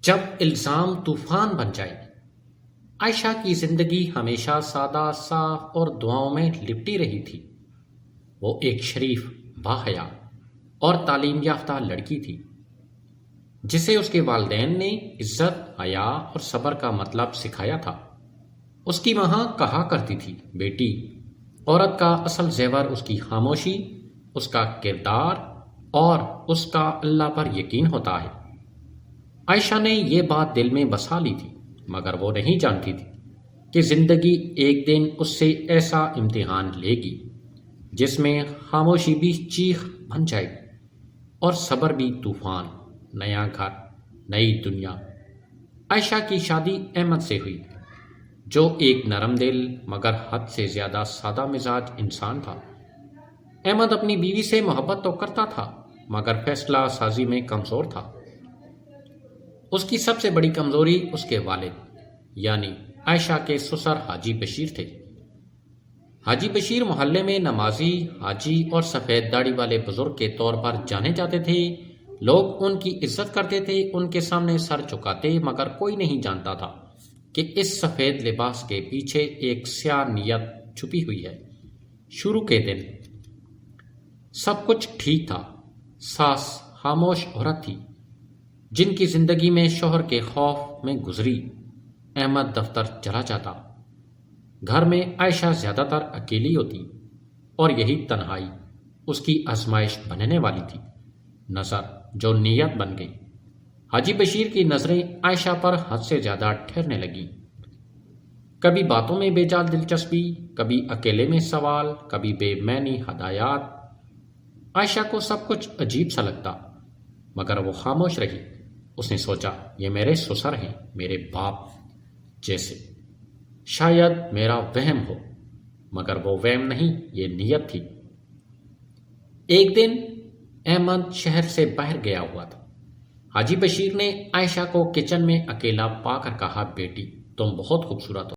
جب الزام طوفان بن جائے۔ عائشہ کی زندگی ہمیشہ سادہ، صاف اور دعاؤں میں لپٹی رہی تھی۔ وہ ایک شریف، باحیا اور تعلیم یافتہ لڑکی تھی جسے اس کے والدین نے عزت، حیا اور صبر کا مطلب سکھایا تھا۔ اس کی ماں کہا کرتی تھی، بیٹی، عورت کا اصل زیور اس کی خاموشی، اس کا کردار اور اس کا اللہ پر یقین ہوتا ہے۔ عائشہ نے یہ بات دل میں بسا لی تھی، مگر وہ نہیں جانتی تھی کہ زندگی ایک دن اس سے ایسا امتحان لے گی جس میں خاموشی بھی چیخ بن جائے گی اور صبر بھی طوفان۔ نیا گھر، نئی دنیا۔ عائشہ کی شادی احمد سے ہوئی، جو ایک نرم دل مگر حد سے زیادہ سادہ مزاج انسان تھا۔ احمد اپنی بیوی سے محبت تو کرتا تھا مگر فیصلہ سازی میں کمزور تھا۔ اس کی سب سے بڑی کمزوری اس کے والد یعنی عائشہ کے سسر حاجی بشیر تھے۔ حاجی بشیر محلے میں نمازی، حاجی اور سفید داڑھی والے بزرگ کے طور پر جانے جاتے تھے۔ لوگ ان کی عزت کرتے تھے، ان کے سامنے سر جھکاتے، مگر کوئی نہیں جانتا تھا کہ اس سفید لباس کے پیچھے ایک سیاہ نیت چھپی ہوئی ہے۔ شروع کے دن سب کچھ ٹھیک تھا۔ ساس خاموش عورت تھی جن کی زندگی میں شوہر کے خوف میں گزری۔ احمد دفتر چلا جاتا۔ گھر میں عائشہ زیادہ تر اکیلی ہوتی اور یہی تنہائی اس کی آزمائش بننے والی تھی۔ نظر جو نیت بن گئی۔ حاجی بشیر کی نظریں عائشہ پر حد سے زیادہ ٹھہرنے لگیں۔ کبھی باتوں میں بے جال دلچسپی، کبھی اکیلے میں سوال، کبھی بے معنی ہدایات۔ عائشہ کو سب کچھ عجیب سا لگتا مگر وہ خاموش رہی۔ اس نے سوچا، یہ میرے سسر ہیں، میرے باپ جیسے۔ شاید میرا وہم ہو، مگر وہ وہم نہیں، یہ نیت تھی۔ ایک دن احمد شہر سے باہر گیا ہوا تھا۔ حاجی بشیر نے عائشہ کو کچن میں اکیلا پا کر کہا، بیٹی، تم بہت خوبصورت